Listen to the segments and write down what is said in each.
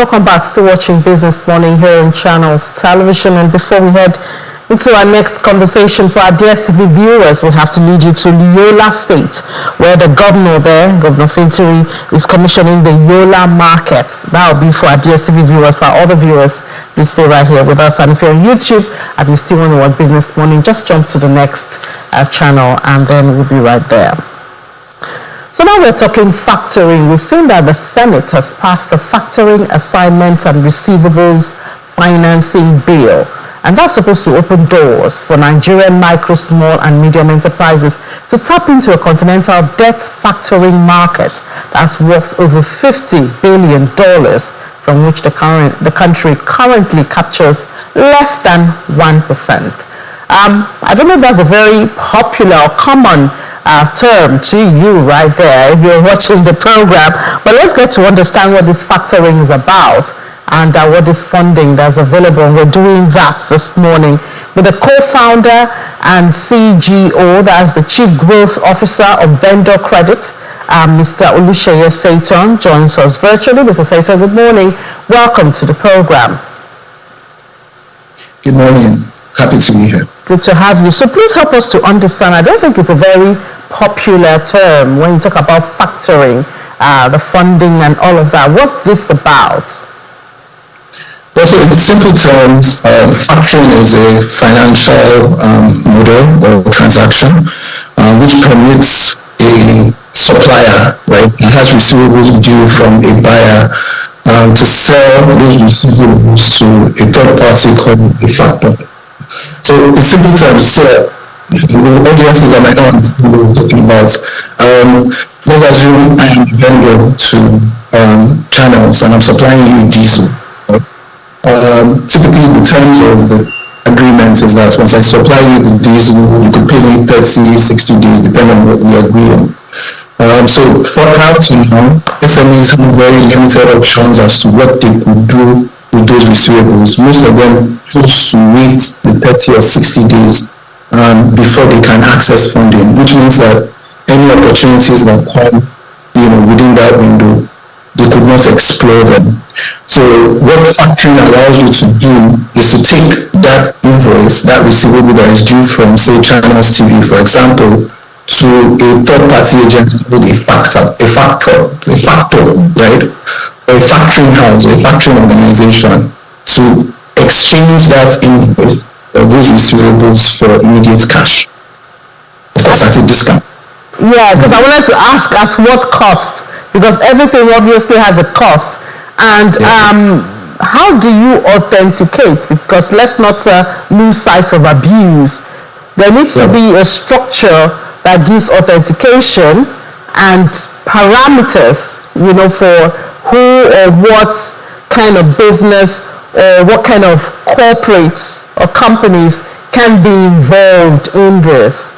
welcome back. Still watching Business Morning here on Channels Television. And before we head into our next conversation for our DSTV viewers, we have to lead you to Yola State, where the governor there, Governor Fintiri, is commissioning the Yola market. That will be for our DSTV viewers. For our other viewers, you stay right here with us. And if you're on YouTube and you still want to watch Business Morning, just jump to the next channel and then we'll be right there. So now we're talking factoring. We've seen that the Senate has passed the Factoring Assignments and Receivables Financing Bill. And that's supposed to open doors for Nigerian micro, small and medium enterprises to tap into a continental debt factoring market that's worth over $50 billion, from which the country currently captures less than 1%. I don't know if that's a very popular or common term to you right there if you're watching the program, but let's get to understand what this factoring is about and what is funding that's available. And we're doing that this morning with the co-founder and CGO, that's the Chief Growth Officer of Vendor Credit, Mr. Oluseyi Seitan joins us virtually. Mr. Seitan, good morning. Welcome to the program. Good morning. Happy to be here. Good to have you. So please help us to understand. I don't think it's a very popular term when you talk about factoring, the funding and all of that. What's this about? Well, so in simple terms, factoring is a financial model or transaction which permits a supplier, right, who has receivables due from a buyer to sell those receivables to a third party called a factor. So in simple terms, the audiences that might not understand what we're talking about, let's assume I am a vendor to Channels and I'm supplying you diesel. Typically the terms of the agreement is that once I supply you the diesel, you could pay me 30, 60 days, depending on what we agree on. So for now, SMEs have very limited options as to what they could do with those receivables. Most of them choose to wait the 30 or 60 days before they can access funding, which means that any opportunities that come within that window, they could not explore them. So what factoring allows you to do is to take that invoice, that receivable that is due from, say, Channels TV, for example, to a third-party agent called a factor, right? Or a factoring house, or a factoring organization, to exchange that invoice or those receivables for immediate cash. Of course, at a discount. Yeah, because I wanted to ask at what cost? Because everything obviously has a cost. And how do you authenticate? Because let's not lose sight of abuse. There needs to be a structure that gives authentication and parameters, for who or what kind of business or what kind of corporates or companies can be involved in this.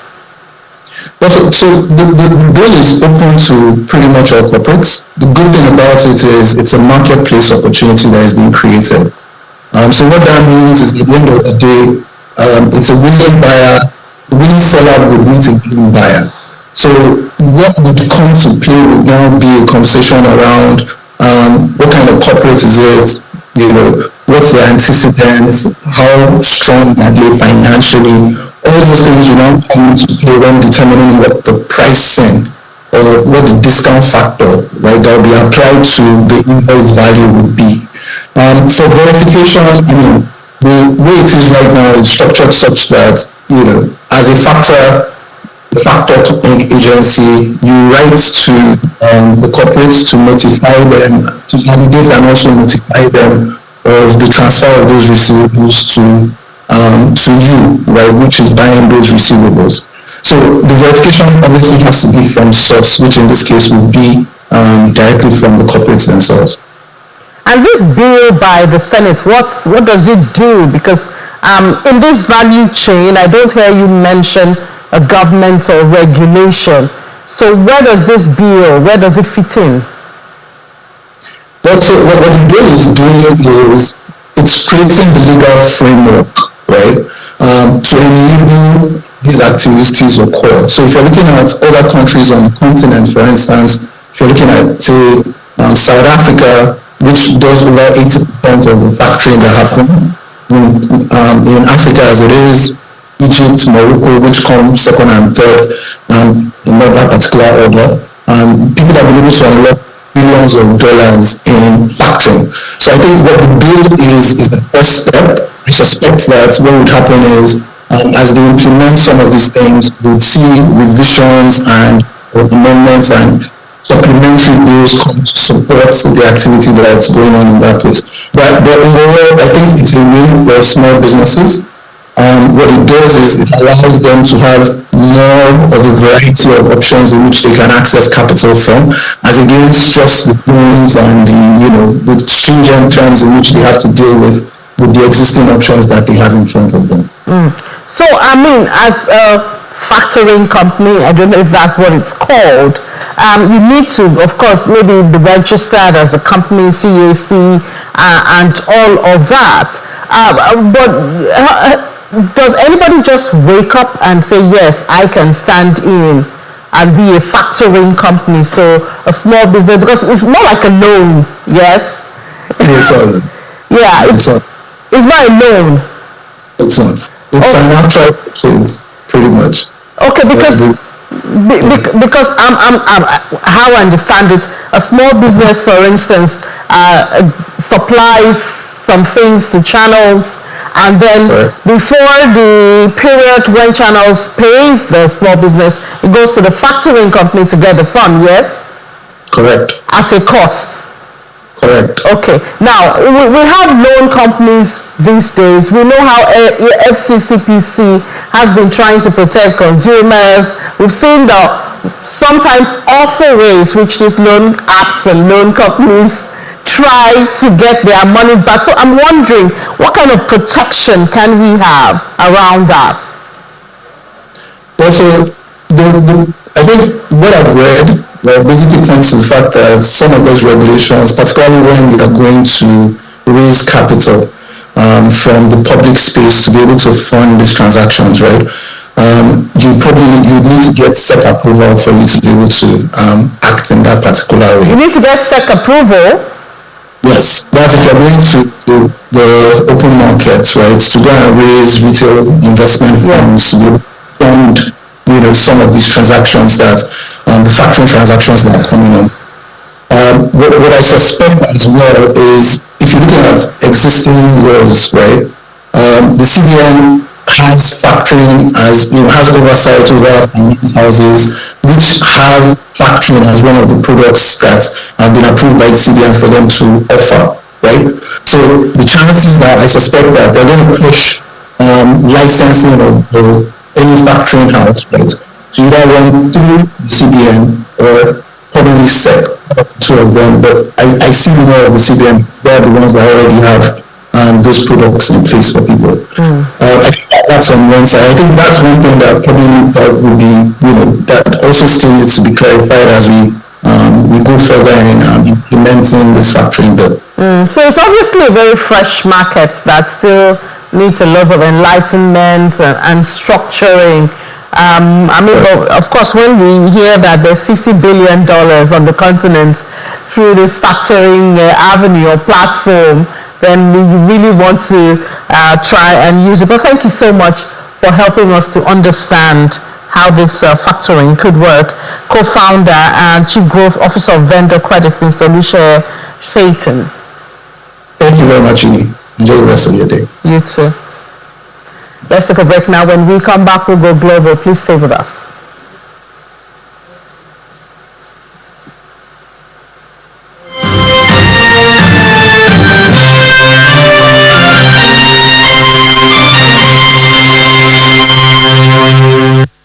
So the bill is open to pretty much all corporates. The good thing about it is it's a marketplace opportunity that is being created. So what that means is at the end of the day, it's a willing buyer, the willing seller would meet a willing buyer. So what would come to play would now be a conversation around what kind of corporate is it, what's their antecedents, how strong are they financially. All those things will now come into play when determining what the pricing or what the discount factor, right, that will be applied to the invoice value would be. For verification, the way it is right now is structured such that, as a factor agency, you write to the corporates to notify them, to validate and also notify them of the transfer of those receivables to you, right, which is buying those receivables. So the verification obviously has to be from source, which in this case would be directly from the corporates themselves. And this bill by the Senate, what does it do? Because in this value chain, I don't hear you mention a government or regulation. So where does this bill, where does it fit in? Well, so what the bill is doing is it's creating the legal framework, right, to enable these activities occur. So if you're looking at other countries on the continent, for instance, if you're looking at, say, South Africa, which does over 80% of the factoring that happens in Africa as it is, Egypt, Morocco, which come second and third, in that particular order. People have been able to unlock billions of dollars in factoring. So I think what the bill is the first step. I suspect that what would happen is, as they implement some of these things, we'll see revisions and amendments and supplementary bills come to support the activity that's going on in that place. But overall, I think it's a win for small businesses. What it does is it allows them to have more of a variety of options in which they can access capital from, as against just the loans and the stringent terms in which they have to deal with the existing options that they have in front of them. So, I mean, as a factoring company, I don't know if that's what it's called, you need to, of course, maybe be registered as a company, CAC, and all of that. But does anybody just wake up and say, yes, I can stand in and be a factoring company? So a small business, because it's more like a loan, yes? It's not a loan. It's not. It's an actual purchase, pretty much. Okay, because how I understand it, a small business, for instance, supplies some things to channels, and then before the period when channels pays the small business, it goes to the factoring company to get the fund, yes? Correct. At a cost. Correct. Okay. Now, we have loan companies these days. We know how FCCPC has been trying to protect consumers. We've seen the sometimes awful ways which these loan apps and loan companies try to get their money back. So I'm wondering, what kind of protection can we have around that? Well, so I think what I've read basically points to the fact that some of those regulations, particularly when they are going to raise capital from the public space to be able to fund these transactions, right? You need to get SEC approval for you to be able to act in that particular way. You need to get SEC approval? Yes, that's if you're going to the open markets, right, to go and raise retail investment funds to be able to fund, some of these transactions that, the factoring transactions that are coming on. What I suspect as well is, if you're looking at existing laws, right, the CBN has factoring as, has oversight over finance houses, which have factoring as one of the products that have been approved by the CBN for them to offer, right? So the chances that I suspect that they're going to push licensing of any factoring house, right, to either run through the CBN or probably SEC, two of them, but I see more of the CBN. They're the ones that already have those products in place for people. I think that's on one side. I think that's one thing that probably would be, that also still needs to be clarified as we go further in implementing this factoring bill. So it's obviously a very fresh market that still needs a lot of enlightenment and structuring. Of course, when we hear that there's $50 billion on the continent through this factoring avenue or platform, then we really want to try and use it. But thank you so much for helping us to understand how this factoring could work. Co-founder and Chief Growth Officer of Vendor Credit, Mr. Lucia Satan. Thank you very much, Ini. Enjoy the rest of your day. You too. Let's take a break now. When we come back, we'll go global. Please stay with us.